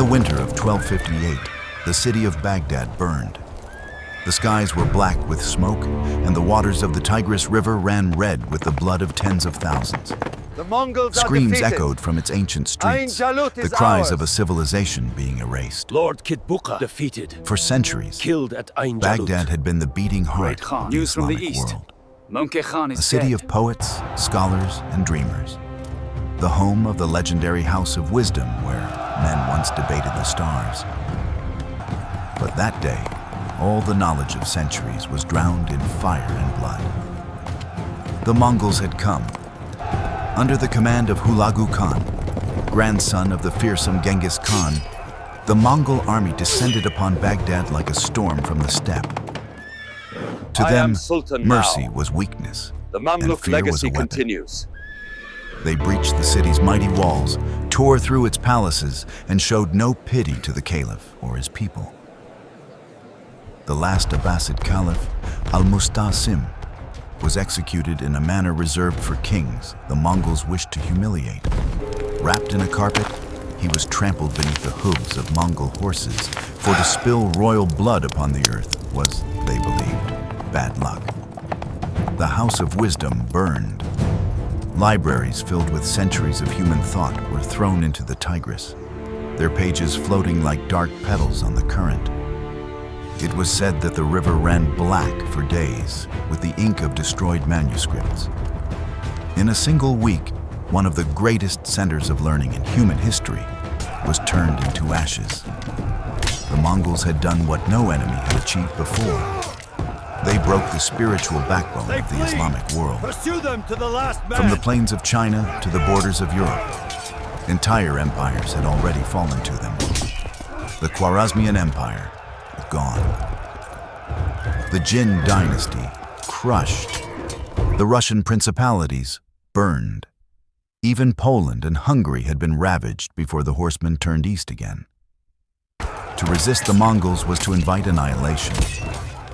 the winter of 1258, the city of Baghdad burned. The skies were black with smoke, and the waters of the Tigris River ran red with the blood of tens of thousands. The Mongols Screams are defeated. echoed from its ancient streets, ዐይን ጃሉት the is cries ours. of a civilization being erased. Lord Kitbuqa defeated, For centuries, killed at ዐin Jalut. Baghdad had been the beating heart of the News from the Islamic east. world. Möngke Khan A is city dead. of poets, scholars, and dreamers. The home of the legendary House of Wisdom, where men once debated the stars. But that day, all the knowledge of centuries was drowned in fire and blood. The Mongols had come. Under the command of Hulagu Khan, grandson of the fearsome Genghis Khan, the Mongol army descended upon Baghdad like a storm from the steppe. To I them, am Sultan mercy now. was weakness, The and Mamluk fear was a legacy weapon. continues. They breached the city's mighty walls, tore through its palaces, and showed no pity to the caliph or his people. The last Abbasid caliph, Al-Mustasim, was executed in a manner reserved for kings the Mongols wished to humiliate. Wrapped in a carpet, he was trampled beneath the hooves of Mongol horses, for to spill royal blood upon the earth was, they believed, bad luck. The House of Wisdom burned. Libraries filled with centuries of human thought were thrown into the Tigris, their pages floating like dark petals on the current. It was said that the river ran black for days with the ink of destroyed manuscripts. In a single week, one of the greatest centers of learning in human history was turned into ashes. The Mongols had done what no enemy had achieved before. They broke the spiritual backbone of the Islamic world. Pursue them to the last man. From the plains of China to the borders of Europe, entire empires had already fallen to them. The Khwarezmian Empire, gone. The Jin dynasty, crushed. The Russian principalities, burned. Even Poland and Hungary had been ravaged before the horsemen turned east again. To resist the Mongols was to invite annihilation.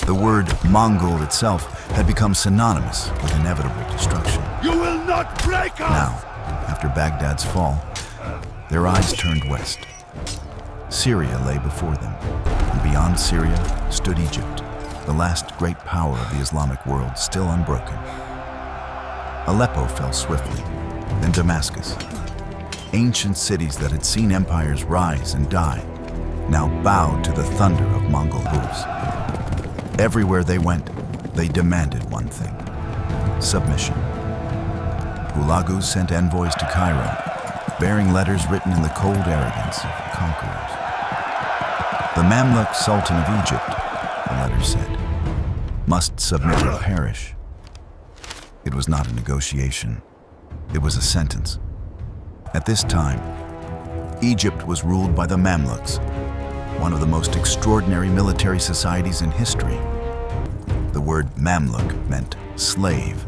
The word Mongol itself had become synonymous with inevitable destruction. You will not break us! Now, after Baghdad's fall, their eyes turned west. Syria lay before them, and beyond Syria stood Egypt, the last great power of the Islamic world still unbroken. Aleppo fell swiftly, then Damascus. Ancient cities that had seen empires rise and die now bowed to the thunder of Mongol hooves. Everywhere they went, they demanded one thing: submission. Hulagu sent envoys to Cairo, bearing letters written in the cold arrogance of conquerors. The Mamluk Sultan of Egypt, the letter said, must submit or perish. It was not a negotiation. It was a sentence. At this time, Egypt was ruled by the Mamluks, one of the most extraordinary military societies in history. The word Mamluk meant slave.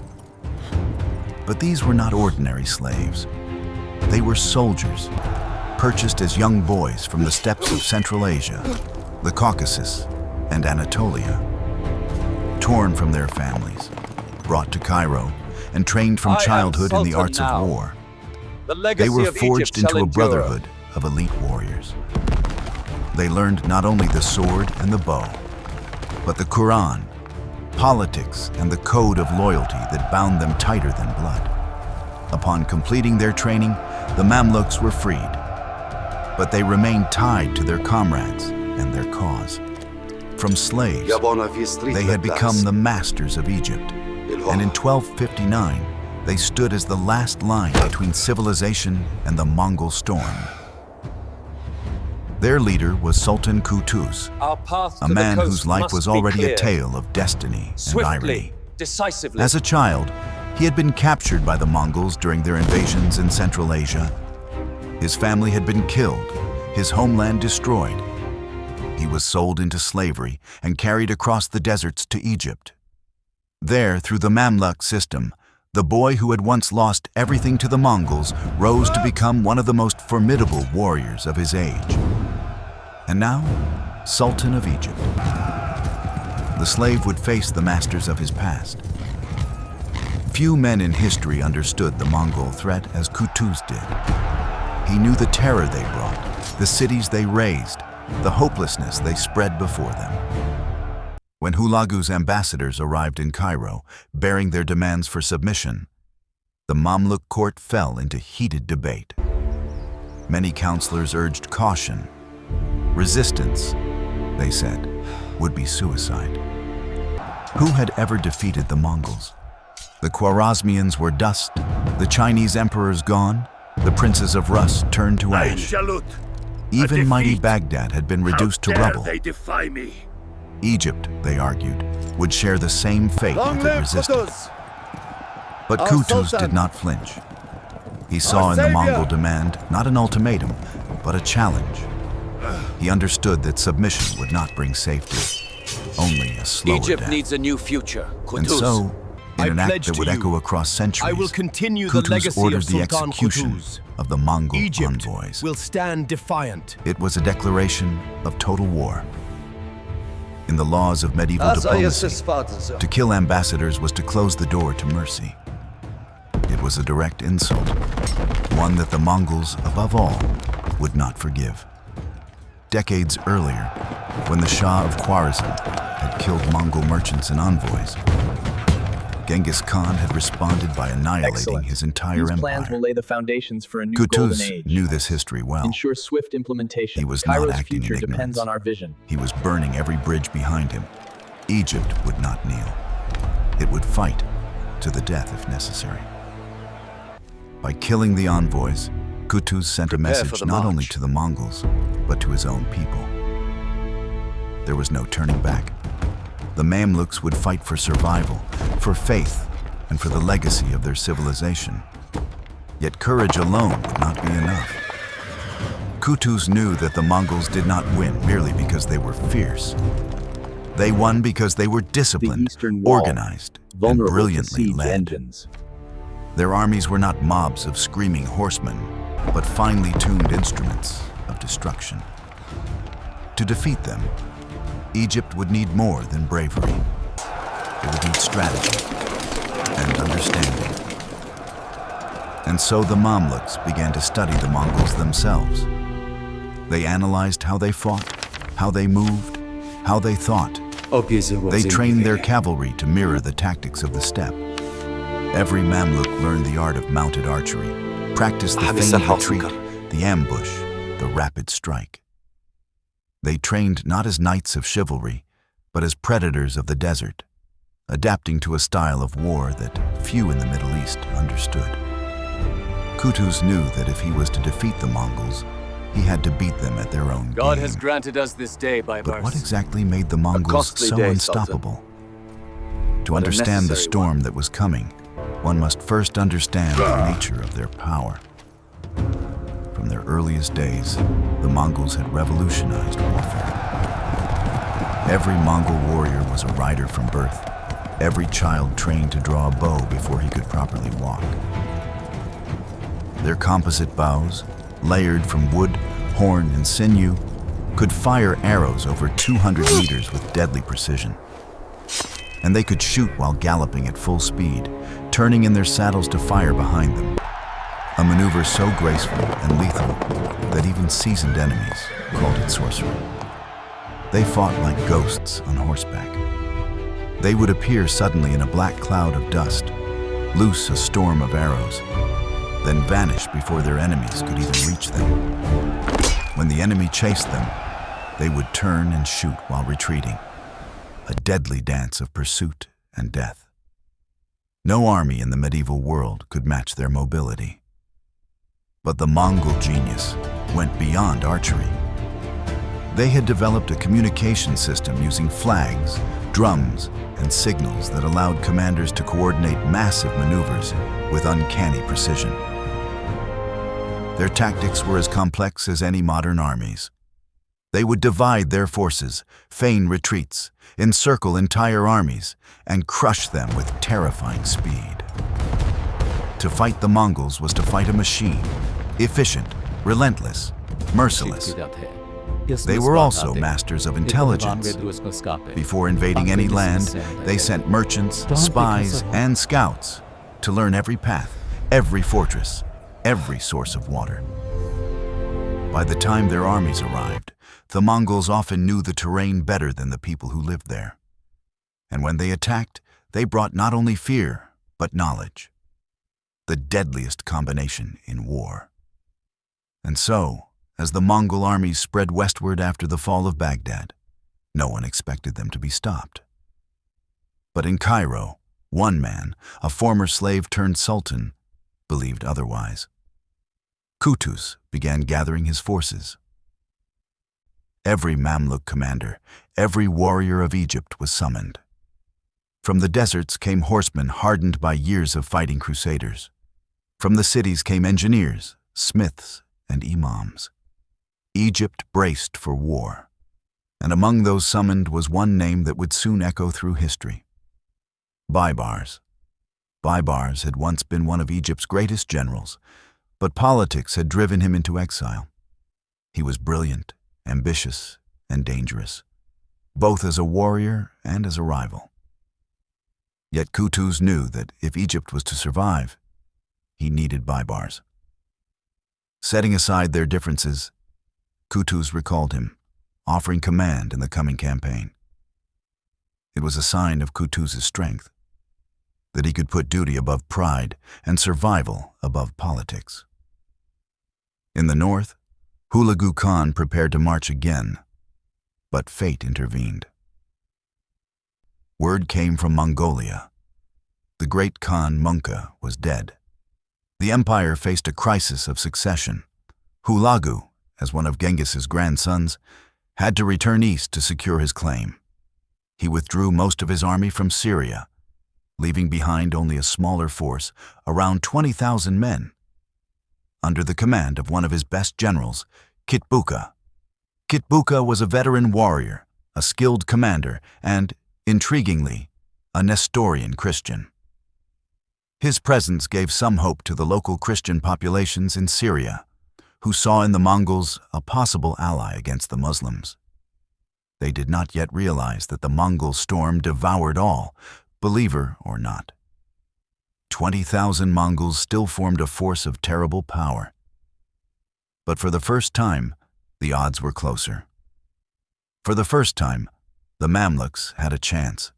But these were not ordinary slaves. They were soldiers, purchased as young boys from the steppes of Central Asia, the Caucasus, and Anatolia. Torn from their families, brought to Cairo, and trained from I am childhood in the Sultan arts now. of war. The legacy They were of forged Egypt into shall a endure. brotherhood of elite warriors. They learned not only the sword and the bow, but the Quran, politics, and the code of loyalty that bound them tighter than blood. Upon completing their training, the Mamluks were freed, but they remained tied to their comrades and their cause. From slaves, they had become the masters of Egypt, and in 1259, they stood as the last line between civilization and the Mongol storm. Their leader was Sultan Qutuz, Our path a to man the coast whose life must was be already clear. a tale of destiny and Swiftly, irony. decisively. As a child, he had been captured by the Mongols during their invasions in Central Asia. His family had been killed, his homeland destroyed. He was sold into slavery and carried across the deserts to Egypt. There, through the Mamluk system, the boy who had once lost everything to the Mongols rose to become one of the most formidable warriors of his age. And now, Sultan of Egypt. The slave would face the masters of his past. Few men in history understood the Mongol threat as Qutuz did. He knew the terror they brought, the cities they razed, the hopelessness they spread before them. When Hulagu's ambassadors arrived in Cairo, bearing their demands for submission, the Mamluk court fell into heated debate. Many counselors urged caution. Resistance, they said, would be suicide. Who had ever defeated the Mongols? The Khwarezmians were dust, the Chinese emperors gone, the princes of Rus turned to ʿAin ash. Jalut. Even mighty Baghdad had been reduced to rubble. They defy me. Egypt, they argued, would share the same fate Long if it live resisted. Qutuz! But Our Qutuz Sultan! did not flinch. He saw in the Savior! Mongol demand not an ultimatum, but a challenge. He understood that submission would not bring safety, only a slower Egypt death. needs a new future. And Qutuz. so, in I an act pledge that to would you, echo across centuries, I will continue the Qutuz legacy ordered of the Sultan execution Qutuz. of the Mongol Egypt envoys. will stand defiant. It was a declaration of total war. In the laws of medieval diplomacy, to kill ambassadors was to close the door to mercy. It was a direct insult, one that the Mongols, above all, would not forgive. Decades earlier, when the Shah of Khwarezm had killed Mongol merchants and envoys, Genghis Khan had responded by annihilating Excellent. his entire These empire. plans will lay the foundations for a new golden Qutuz age. knew this history well. Ensure swift implementation. He was not Cairo's acting in future depends ignorance. on our vision. He was burning every bridge behind him. Egypt would not kneel. It would fight to the death if necessary. By killing the envoys, Qutuz sent a Prepare for message the not only march. to the Mongols, but to his own people. There was no turning back. The Mamluks would fight for survival, for faith, and for the legacy of their civilization. Yet courage alone would not be enough. Qutuz knew that the Mongols did not win merely because they were fierce. They won because they were disciplined, Eastern Wall, organized, and vulnerable to brilliantly siege led. engines. Their armies were not mobs of screaming horsemen, but finely tuned instruments of destruction. To defeat them, Egypt would need more than bravery. It would need strategy and understanding. And so the Mamluks began to study the Mongols themselves. They analyzed how they fought, how they moved, how they thought. They trained their cavalry to mirror the tactics of the steppe. Every Mamluk learned the art of mounted archery, practiced the feigned retreat, the ambush, the rapid strike. They trained not as knights of chivalry, but as predators of the desert, adapting to a style of war that few in the Middle East understood. Qutuz knew that if he was to defeat the Mongols, he had to beat them at their own God game. has granted us this day, But Baibars. what exactly made the Mongols costly so day, unstoppable? To But a understand the necessary storm that was coming, one must first understand the nature of their power. From their earliest days, the Mongols had revolutionized warfare. Every Mongol warrior was a rider from birth. Every child trained to draw a bow before he could properly walk. Their composite bows, layered from wood, horn, and sinew, could fire arrows over 200 meters with deadly precision. And they could shoot while galloping at full speed, turning in their saddles to fire behind them. A maneuver so graceful and lethal that even seasoned enemies called it sorcery. They fought like ghosts on horseback. They would appear suddenly in a black cloud of dust, loose a storm of arrows, then vanish before their enemies could even reach them. When the enemy chased them, they would turn and shoot while retreating, a deadly dance of pursuit and death. No army in the medieval world could match their mobility. But the Mongol genius went beyond archery. They had developed a communication system using flags, drums, and signals that allowed commanders to coordinate massive maneuvers with uncanny precision. Their tactics were as complex as any modern armies. They would divide their forces, feign retreats, encircle entire armies, and crush them with terrifying speed. To fight the Mongols was to fight a machine, efficient, relentless, merciless. They were also masters of intelligence. Before invading any land, they sent merchants, spies, and scouts to learn every path, every fortress, every source of water. By the time their armies arrived, the Mongols often knew the terrain better than the people who lived there. And when they attacked, they brought not only fear, but knowledge. The deadliest combination in war. And so, as the Mongol armies spread westward after the fall of Baghdad, no one expected them to be stopped. But in Cairo, one man, a former slave turned sultan, believed otherwise. Qutuz began gathering his forces. Every Mamluk commander, every warrior of Egypt was summoned. From the deserts came horsemen hardened by years of fighting crusaders. From the cities came engineers, smiths, and imams. Egypt braced for war, and among those summoned was one name that would soon echo through history. Baibars. Baibars had once been one of Egypt's greatest generals, but politics had driven him into exile. He was brilliant, ambitious, and dangerous, both as a warrior and as a rival. Yet Qutuz knew that if Egypt was to survive, he needed Baibars. Setting aside their differences, Qutuz recalled him, offering command in the coming campaign. It was a sign of Qutuz's strength, that he could put duty above pride and survival above politics. In the north, Hulagu Khan prepared to march again, but fate intervened. Word came from Mongolia. The great Khan Munka was dead. The empire faced a crisis of succession. Hulagu, as one of Genghis's grandsons, had to return east to secure his claim. He withdrew most of his army from Syria, leaving behind only a smaller force, around 20,000 men, under the command of one of his best generals, Kitbuqa. Kitbuqa was a veteran warrior, a skilled commander, and, intriguingly, a Nestorian Christian. His presence gave some hope to the local Christian populations in Syria, who saw in the Mongols a possible ally against the Muslims. They did not yet realize that the Mongol storm devoured all, believer or not. 20,000 Mongols still formed a force of terrible power. But for the first time, the odds were closer. For the first time, the Mamluks had a chance.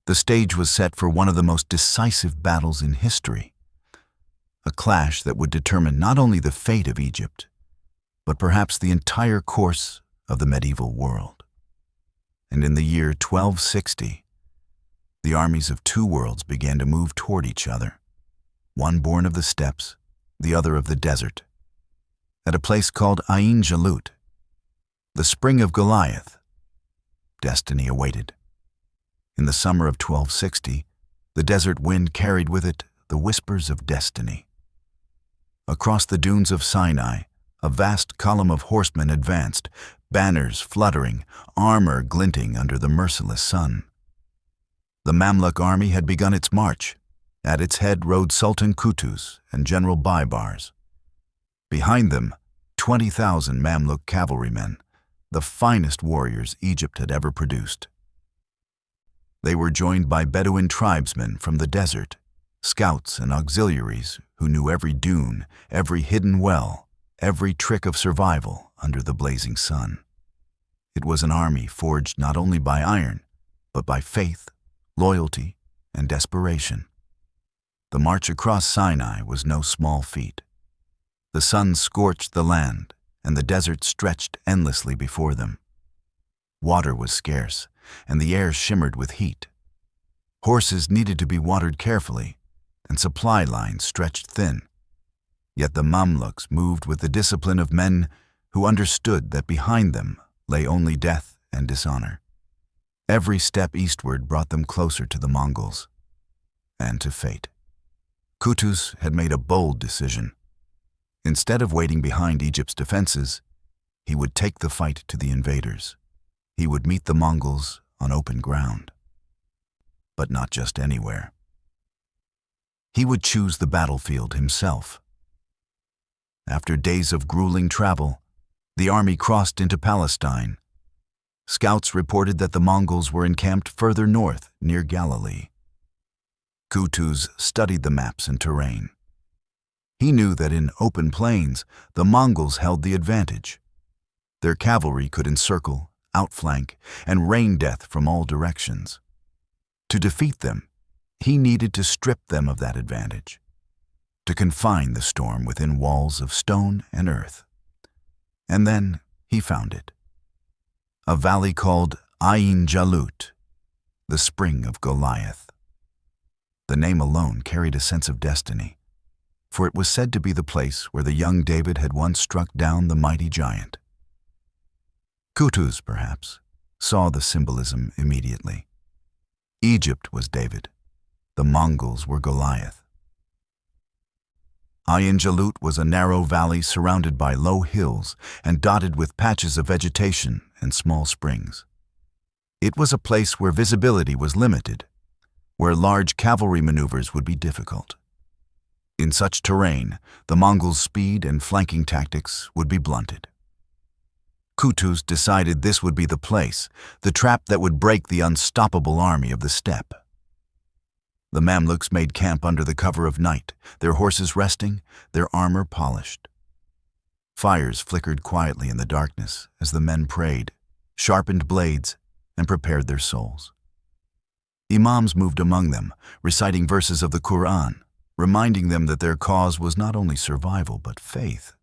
The stage was set for one of the most decisive battles in history, a clash that would determine not only the fate of Egypt, but perhaps the entire course of the medieval world. And in the year 1260, the armies of two worlds began to move toward each other, one born of the steppes, the other of the desert, at a place called ʿAin Jalut, the spring of Goliath. Destiny awaited. In the summer of 1260, the desert wind carried with it the whispers of destiny. Across the dunes of Sinai, a vast column of horsemen advanced, banners fluttering, armor glinting under the merciless sun. The Mamluk army had begun its march. At its head rode Sultan Qutuz and General Baibars. Behind them, 20,000 Mamluk cavalrymen, the finest warriors Egypt had ever produced. They were joined by Bedouin tribesmen from the desert, scouts and auxiliaries who knew every dune, every hidden well, every trick of survival under the blazing sun. It was an army forged not only by iron, but by faith, loyalty, and desperation. The march across Sinai was no small feat. The sun scorched the land, and the desert stretched endlessly before them. Water was scarce, and the air shimmered with heat. Horses needed to be watered carefully, and supply lines stretched thin. Yet the Mamluks moved with the discipline of men who understood that behind them lay only death and dishonor. Every step eastward brought them closer to the Mongols and to fate. Qutuz had made a bold decision. Instead of waiting behind Egypt's defenses, he would take the fight to the invaders. He would meet the Mongols on open ground. But not just anywhere. He would choose the battlefield himself. After days of grueling travel, the army crossed into Palestine. Scouts reported that the Mongols were encamped further north, near Galilee. Qutuz studied the maps and terrain. He knew that in open plains, the Mongols held the advantage. Their cavalry could encircle, outflank, and rain death from all directions. To defeat them, he needed to strip them of that advantage, to confine the storm within walls of stone and earth. And then he found it. A valley called ʿAin Jalut, the spring of Goliath. The name alone carried a sense of destiny, for it was said to be the place where the young David had once struck down the mighty giant. Qutuz, perhaps, saw the symbolism immediately. Egypt was David, the Mongols were Goliath. ʿAin Jalut was a narrow valley surrounded by low hills and dotted with patches of vegetation and small springs. It was a place where visibility was limited, where large cavalry maneuvers would be difficult. In such terrain, the Mongols' speed and flanking tactics would be blunted. Qutuz decided this would be the place, the trap that would break the unstoppable army of the steppe. The Mamluks made camp under the cover of night, their horses resting, their armor polished. Fires flickered quietly in the darkness as the men prayed, sharpened blades, and prepared their souls. Imams moved among them, reciting verses of the Quran, reminding them that their cause was not only survival but faith,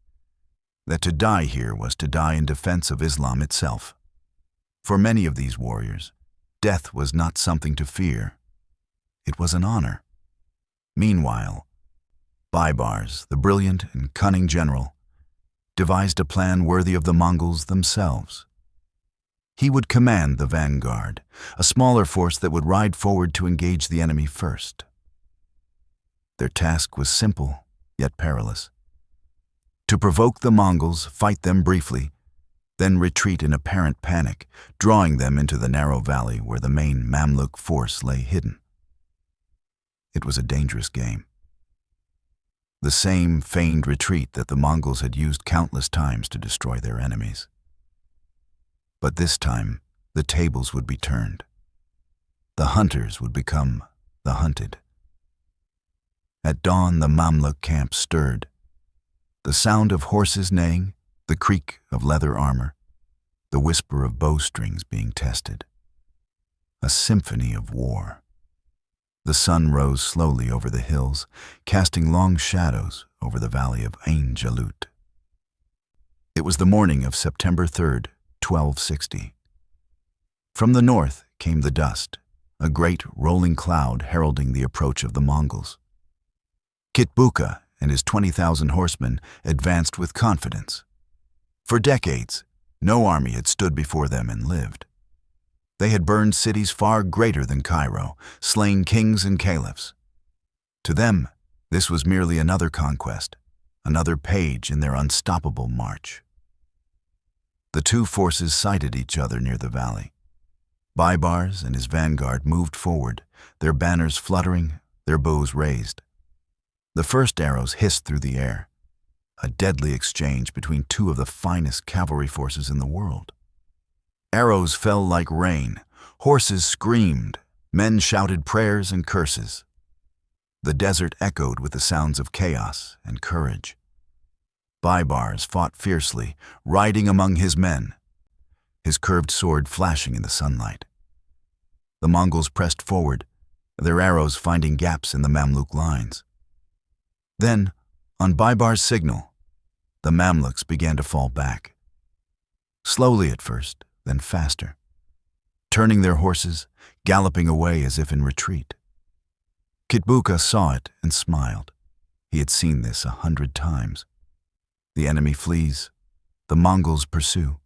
that to die here was to die in defense of Islam itself. For many of these warriors, death was not something to fear. It was an honor. Meanwhile, Baibars, the brilliant and cunning general, devised a plan worthy of the Mongols themselves. He would command the vanguard, a smaller force that would ride forward to engage the enemy first. Their task was simple, yet perilous. To provoke the Mongols, fight them briefly, then retreat in apparent panic, drawing them into the narrow valley where the main Mamluk force lay hidden. It was a dangerous game. The same feigned retreat that the Mongols had used countless times to destroy their enemies. But this time, the tables would be turned. The hunters would become the hunted. At dawn, the Mamluk camp stirred. The sound of horses neighing, the creak of leather armor, the whisper of bowstrings being tested. A symphony of war. The sun rose slowly over the hills, casting long shadows over the valley of ʿAin Jalut. It was the morning of September 3rd, 1260. From the north came the dust, a great rolling cloud heralding the approach of the Mongols. Kitbuqa and his 20,000 horsemen advanced with confidence. For decades, no army had stood before them and lived. They had burned cities far greater than Cairo, slain kings and caliphs. To them, this was merely another conquest, another page in their unstoppable march. The two forces sighted each other near the valley. Baibars and his vanguard moved forward, their banners fluttering, their bows raised. The first arrows hissed through the air, a deadly exchange between two of the finest cavalry forces in the world. Arrows fell like rain, horses screamed, men shouted prayers and curses. The desert echoed with the sounds of chaos and courage. Baibars fought fiercely, riding among his men, his curved sword flashing in the sunlight. The Mongols pressed forward, their arrows finding gaps in the Mamluk lines. Then, on Baibars' signal, the Mamluks began to fall back. Slowly at first, then faster, turning their horses, galloping away as if in retreat. Kitbuqa saw it and smiled. He had seen this 100 times. The enemy flees, the Mongols pursue.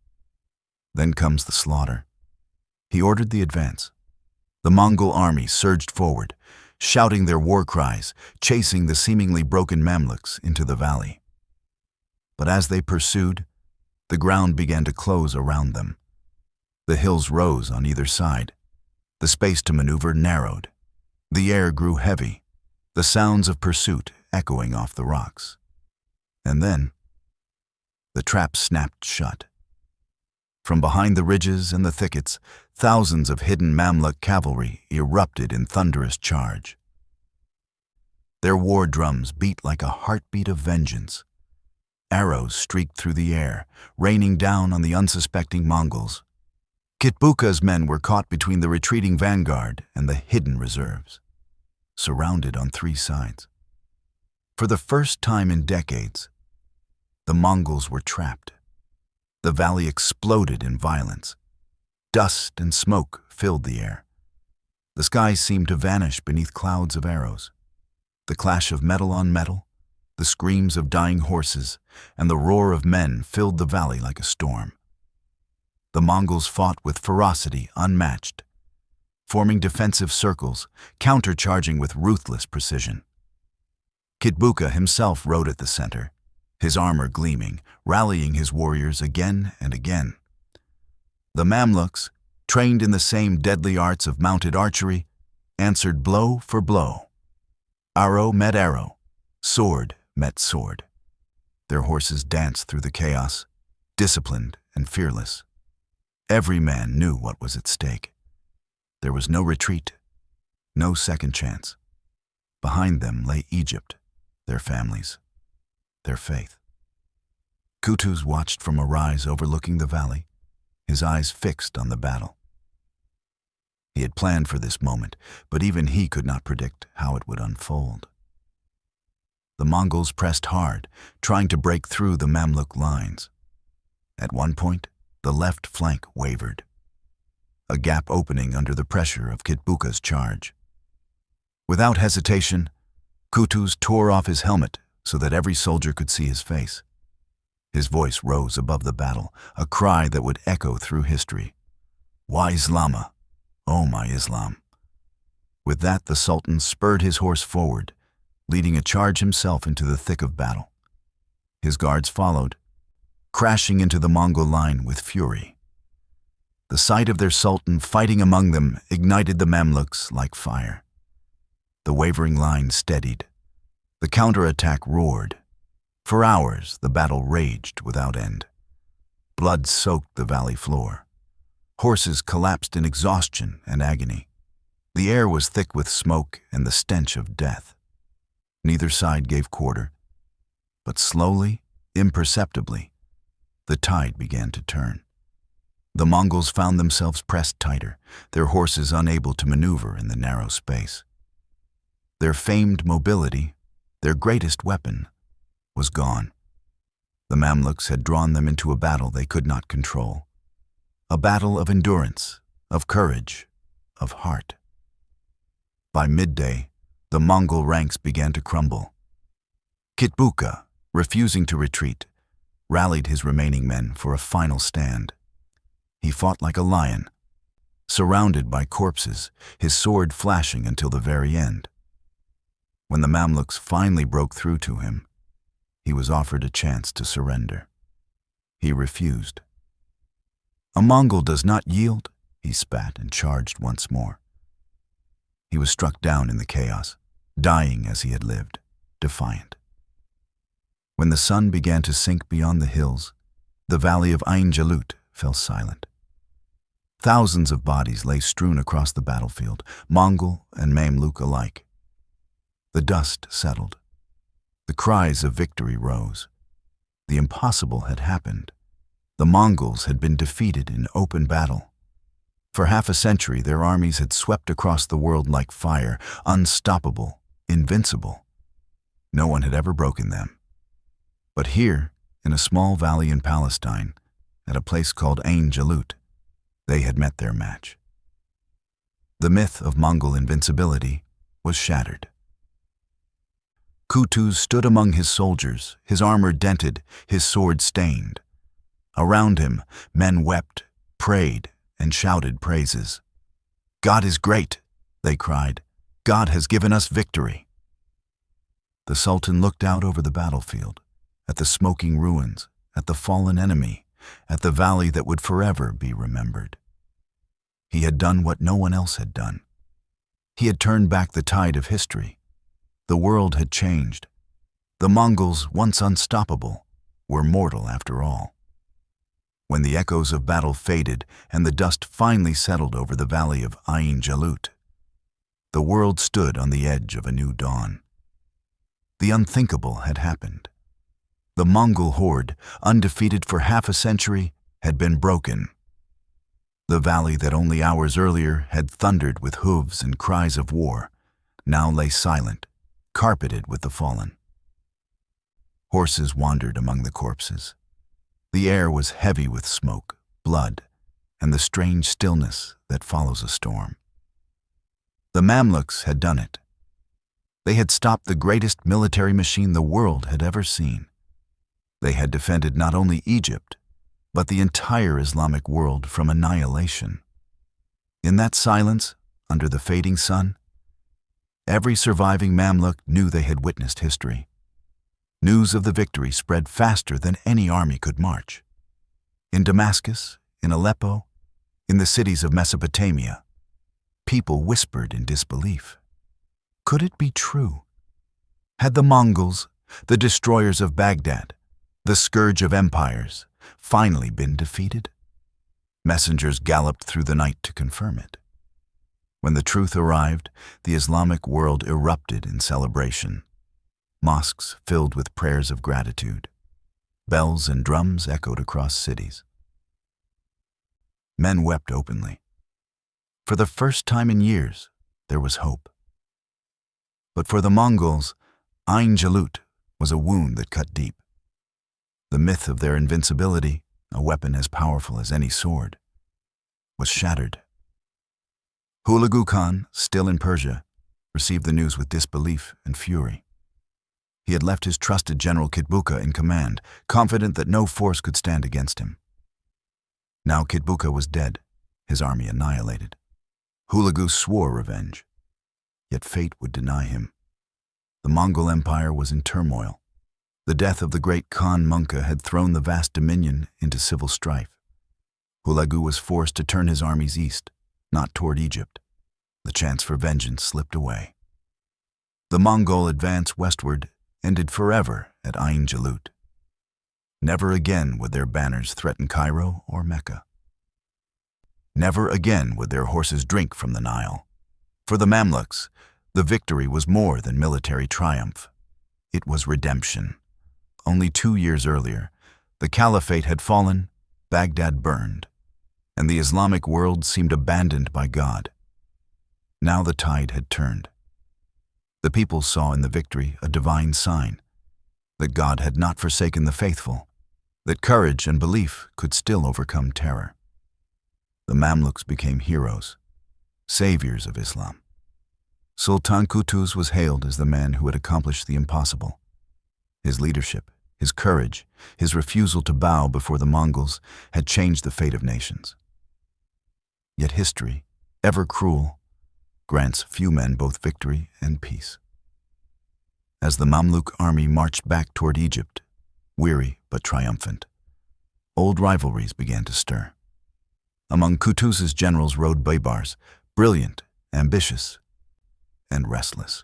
Then comes the slaughter. He ordered the advance. The Mongol army surged forward, shouting their war cries, chasing the seemingly broken Mamluks into the valley. But as they pursued, the ground began to close around them. The hills rose on either side. The space to maneuver narrowed. The air grew heavy, the sounds of pursuit echoing off the rocks. And then, the trap snapped shut. From behind the ridges and the thickets, thousands of hidden Mamluk cavalry erupted in thunderous charge. Their war drums beat like a heartbeat of vengeance. Arrows streaked through the air, raining down on the unsuspecting Mongols. Kitbuqa's men were caught between the retreating vanguard and the hidden reserves, surrounded on three sides. For the first time in decades, the Mongols were trapped. The valley exploded in violence. Dust and smoke filled the air. The sky seemed to vanish beneath clouds of arrows. The clash of metal on metal, the screams of dying horses, and the roar of men filled the valley like a storm. The Mongols fought with ferocity unmatched, forming defensive circles, countercharging with ruthless precision. Kitbuqa himself rode at the center, his armor gleaming, rallying his warriors again and again. The Mamluks, trained in the same deadly arts of mounted archery, answered blow for blow. Arrow met arrow, sword met sword. Their horses danced through the chaos, disciplined and fearless. Every man knew what was at stake. There was no retreat, no second chance. Behind them lay Egypt, their families, their faith. Qutuz watched from a rise overlooking the valley, his eyes fixed on the battle. He had planned for this moment, but even he could not predict how it would unfold. The Mongols pressed hard, trying to break through the Mamluk lines. At one point, the left flank wavered, a gap opening under the pressure of Kitbuqa's charge. Without hesitation, Qutuz tore off his helmet so that every soldier could see his face. His voice rose above the battle, a cry that would echo through history. Wa Islama, O my Islam. With that, the Sultan spurred his horse forward, leading a charge himself into the thick of battle. His guards followed, crashing into the Mongol line with fury. The sight of their Sultan fighting among them ignited the Mamluks like fire. The wavering line steadied. The counterattack roared. For hours, the battle raged without end. Blood soaked the valley floor. Horses collapsed in exhaustion and agony. The air was thick with smoke and the stench of death. Neither side gave quarter, but slowly, imperceptibly, the tide began to turn. The Mongols found themselves pressed tighter, their horses unable to maneuver in the narrow space. Their famed mobility, their greatest weapon, was gone. The Mamluks had drawn them into a battle they could not control. A battle of endurance, of courage, of heart. By midday, the Mongol ranks began to crumble. Kitbuqa, refusing to retreat, rallied his remaining men for a final stand. He fought like a lion, surrounded by corpses, his sword flashing until the very end. When the Mamluks finally broke through to him, he was offered a chance to surrender. He refused. A Mongol does not yield, he spat and charged once more. He was struck down in the chaos, dying as he had lived, defiant. When the sun began to sink beyond the hills, the valley of ʿAin Jalut fell silent. Thousands of bodies lay strewn across the battlefield, Mongol and Mamluk alike. The dust settled. The cries of victory rose. The impossible had happened. The Mongols had been defeated in open battle. For half a century, their armies had swept across the world like fire, unstoppable, invincible. No one had ever broken them. But here, in a small valley in Palestine, at a place called ʿAin Jalut, they had met their match. The myth of Mongol invincibility was shattered. Qutuz stood among his soldiers, his armor dented, his sword stained. Around him, men wept, prayed, and shouted praises. God is great, they cried. God has given us victory. The Sultan looked out over the battlefield, at the smoking ruins, at the fallen enemy, at the valley that would forever be remembered. He had done what no one else had done. He had turned back the tide of history. The world had changed. The Mongols, once unstoppable, were mortal after all. When the echoes of battle faded and the dust finally settled over the valley of ʿAin Jalut, the world stood on the edge of a new dawn. The unthinkable had happened. The Mongol horde, undefeated for half a century, had been broken. The valley that only hours earlier had thundered with hooves and cries of war now lay silent, carpeted with the fallen. Horses wandered among the corpses. The air was heavy with smoke, blood, and the strange stillness that follows a storm. The Mamluks had done it. They had stopped the greatest military machine the world had ever seen. They had defended not only Egypt, but the entire Islamic world from annihilation. In that silence, under the fading sun, every surviving Mamluk knew they had witnessed history. News of the victory spread faster than any army could march. In Damascus, in Aleppo, in the cities of Mesopotamia, people whispered in disbelief. Could it be true? Had the Mongols, the destroyers of Baghdad, the scourge of empires, finally been defeated? Messengers galloped through the night to confirm it. When the truth arrived, the Islamic world erupted in celebration. Mosques filled with prayers of gratitude. Bells and drums echoed across cities. Men wept openly. For the first time in years, there was hope. But for the Mongols, ʿAin Jalut was a wound that cut deep. The myth of their invincibility, a weapon as powerful as any sword, was shattered. Hulagu Khan, still in Persia, received the news with disbelief and fury. He had left his trusted general Kitbuqa in command, confident that no force could stand against him. Now Kitbuqa was dead, his army annihilated. Hulagu swore revenge, yet fate would deny him. The Mongol Empire was in turmoil. The death of the great Khan Munka had thrown the vast dominion into civil strife. Hulagu was forced to turn his armies east, not toward Egypt. The chance for vengeance slipped away. The Mongol advance westward ended forever at ʿAin Jalut. Never again would their banners threaten Cairo or Mecca. Never again would their horses drink from the Nile. For the Mamluks, the victory was more than military triumph. It was redemption. Only 2 years earlier, the caliphate had fallen, Baghdad burned, and the Islamic world seemed abandoned by God. Now the tide had turned. The people saw in the victory a divine sign, that God had not forsaken the faithful, that courage and belief could still overcome terror. The Mamluks became heroes, saviors of Islam. Sultan Qutuz was hailed as the man who had accomplished the impossible. His leadership, his courage, his refusal to bow before the Mongols had changed the fate of nations. Yet history, ever cruel, grants few men both victory and peace. As the Mamluk army marched back toward Egypt, weary but triumphant, old rivalries began to stir. Among Qutuz's generals rode Baibars, brilliant, ambitious, and restless.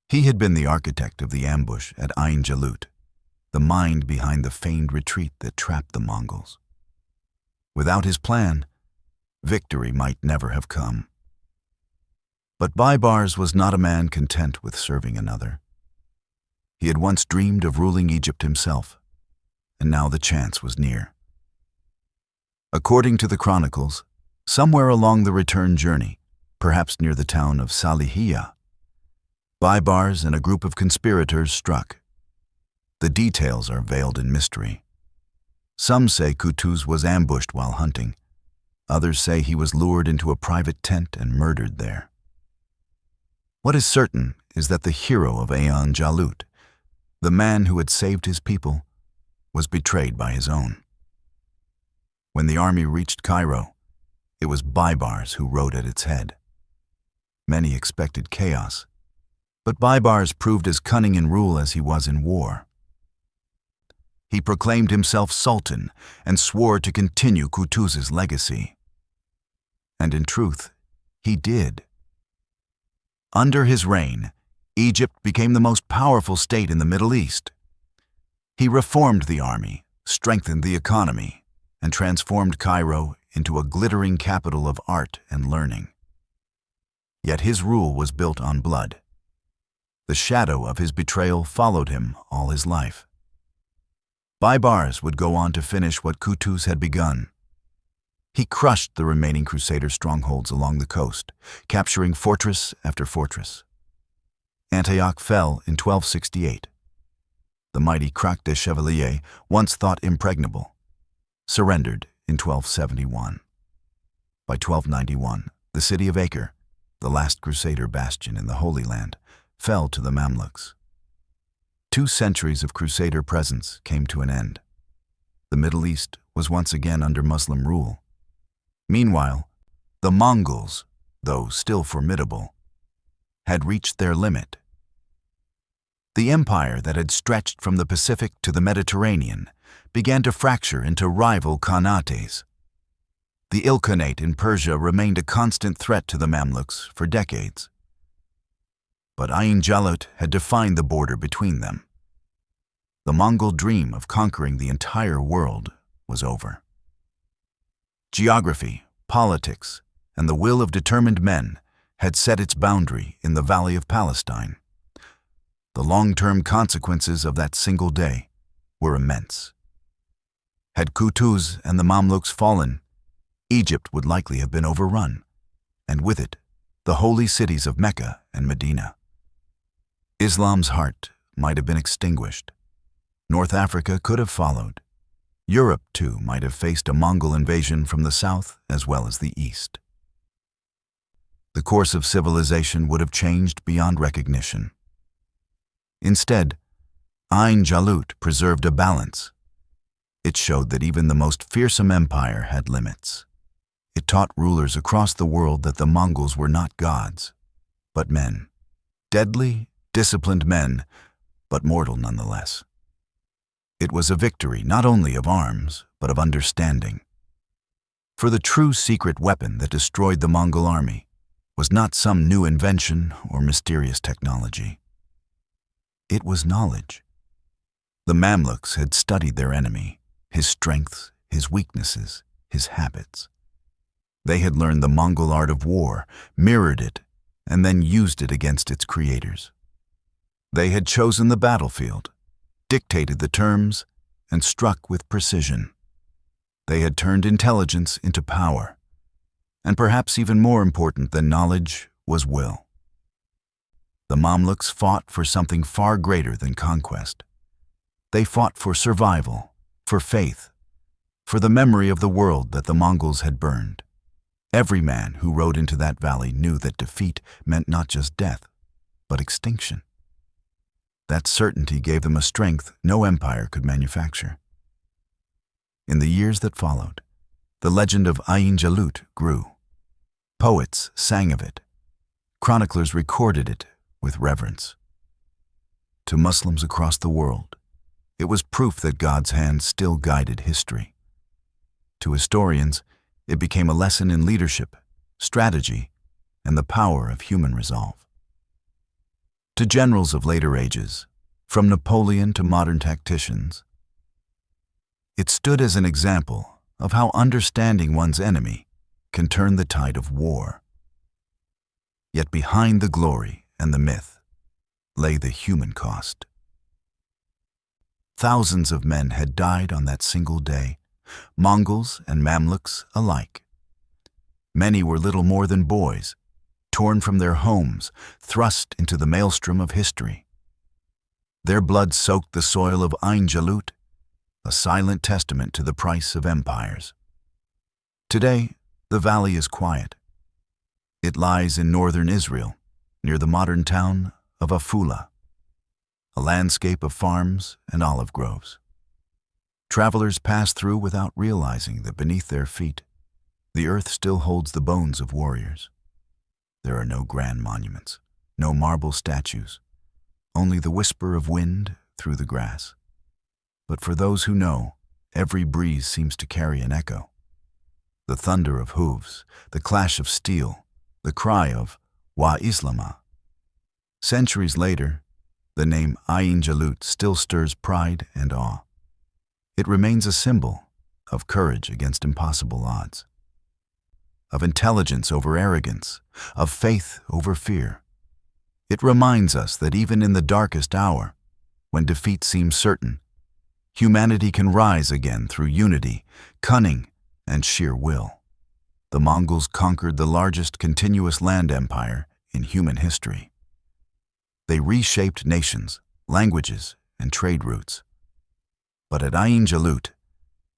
He had been the architect of the ambush at ʿAin Jalut, the mind behind the feigned retreat that trapped the Mongols. Without his plan, victory might never have come. But Baibars was not a man content with serving another. He had once dreamed of ruling Egypt himself, and now the chance was near. According to the chronicles, somewhere along the return journey, perhaps near the town of Salihiyah, Baibars and a group of conspirators struck. The details are veiled in mystery. Some say Qutuz was ambushed while hunting. Others say he was lured into a private tent and murdered there. What is certain is that the hero of ʿAin Jalut, the man who had saved his people, was betrayed by his own. When the army reached Cairo, it was Baibars who rode at its head. Many expected chaos, but Baibars proved as cunning in rule as he was in war. He proclaimed himself Sultan and swore to continue Qutuz's legacy. And in truth, he did. Under his reign, Egypt became the most powerful state in the Middle East. He reformed the army, strengthened the economy, and transformed Cairo into a glittering capital of art and learning. Yet his rule was built on blood. The shadow of his betrayal followed him all his life. Baibars would go on to finish what Qutuz had begun. He crushed the remaining Crusader strongholds along the coast, capturing fortress after fortress. Antioch fell in 1268. The mighty Crac des Chevaliers, once thought impregnable, surrendered in 1271. By 1291, the city of Acre, the last Crusader bastion in the Holy Land, fell to the Mamluks. 2 centuries of Crusader presence came to an end. The Middle East was once again under Muslim rule. Meanwhile, the Mongols, though still formidable, had reached their limit. The empire that had stretched from the Pacific to the Mediterranean began to fracture into rival khanates. The Ilkhanate in Persia remained a constant threat to the Mamluks for decades. But ʿAin Jalut had defined the border between them. The Mongol dream of conquering the entire world was over. Geography, politics, and the will of determined men had set its boundary in the valley of Palestine. The long-term consequences of that single day were immense. Had Qutuz and the Mamluks fallen, Egypt would likely have been overrun, and with it, the holy cities of Mecca and Medina. Islam's heart might have been extinguished. North Africa could have followed. Europe, too, might have faced a Mongol invasion from the south as well as the east. The course of civilization would have changed beyond recognition. Instead, ʿAin Jalut preserved a balance. It showed that even the most fearsome empire had limits. It taught rulers across the world that the Mongols were not gods, but men. Deadly, disciplined men, but mortal nonetheless. It was a victory not only of arms, but of understanding. For the true secret weapon that destroyed the Mongol army was not some new invention or mysterious technology. It was knowledge. The Mamluks had studied their enemy, his strengths, his weaknesses, his habits. They had learned the Mongol art of war, mirrored it, and then used it against its creators. They had chosen the battlefield, dictated the terms, and struck with precision. They had turned intelligence into power, and perhaps even more important than knowledge was will. The Mamluks fought for something far greater than conquest. They fought for survival, for faith, for the memory of the world that the Mongols had burned. Every man who rode into that valley knew that defeat meant not just death, but extinction. That certainty gave them a strength no empire could manufacture. In the years that followed, the legend of ʿAin Jalut grew. Poets sang of it. Chroniclers recorded it with reverence. To Muslims across the world, it was proof that God's hand still guided history. To historians, it became a lesson in leadership, strategy, and the power of human resolve. To generals of later ages, from Napoleon to modern tacticians, it stood as an example of how understanding one's enemy can turn the tide of war. Yet behind the glory and the myth lay the human cost. Thousands of men had died on that single day, Mongols and Mamluks alike. Many were little more than boys, torn from their homes, thrust into the maelstrom of history. Their blood soaked the soil of ʿAin Jalut, a silent testament to the price of empires. Today, the valley is quiet. It lies in northern Israel, near the modern town of Afula, a landscape of farms and olive groves. Travelers pass through without realizing that beneath their feet, the earth still holds the bones of warriors. There are no grand monuments, no marble statues, only the whisper of wind through the grass. But for those who know, every breeze seems to carry an echo. The thunder of hooves, the clash of steel, the cry of Wa Islama. Centuries later, the name ʿAin Jalut still stirs pride and awe. It remains a symbol of courage against impossible odds, of intelligence over arrogance, of faith over fear. It reminds us that even in the darkest hour, when defeat seems certain, humanity can rise again through unity, cunning, and sheer will. The Mongols conquered the largest continuous land empire in human history. They reshaped nations, languages, and trade routes. But at ʿAin Jalut,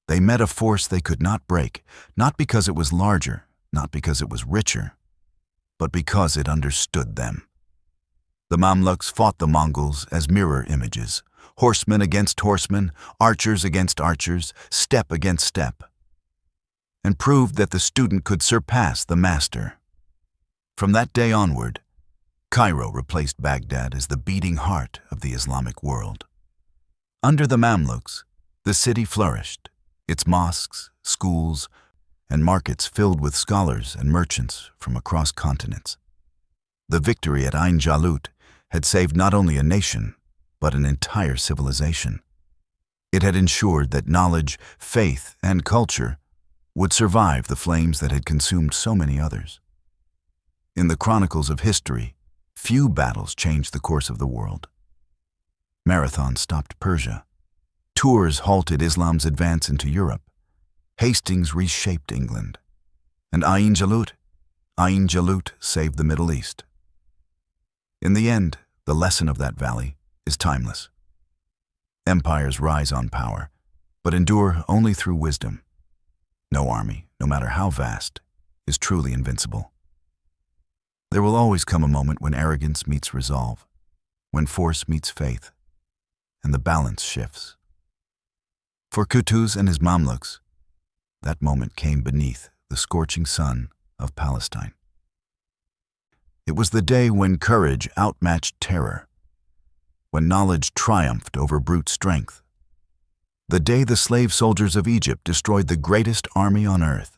they met a force they could not break, not because it was larger, not because it was richer, but because it understood them. The Mamluks fought the Mongols as mirror images, horsemen against horsemen, archers against archers, step against step, and proved that the student could surpass the master. From that day onward, Cairo replaced Baghdad as the beating heart of the Islamic world. Under the Mamluks, the city flourished, its mosques, schools, and markets filled with scholars and merchants from across continents. The victory at ʿAin Jalut had saved not only a nation, but an entire civilization. It had ensured that knowledge, faith, and culture would survive the flames that had consumed so many others. In the chronicles of history, few battles changed the course of the world. Marathons stopped Persia. Tours halted Islam's advance into Europe. Hastings reshaped England. And ʿAin Jalut saved the Middle East. In the end, the lesson of that valley is timeless. Empires rise on power, but endure only through wisdom. No army, no matter how vast, is truly invincible. There will always come a moment when arrogance meets resolve, when force meets faith, and the balance shifts. For Qutuz and his Mamluks, that moment came beneath the scorching sun of Palestine. It was the day when courage outmatched terror, when knowledge triumphed over brute strength, the day the slave soldiers of Egypt destroyed the greatest army on earth.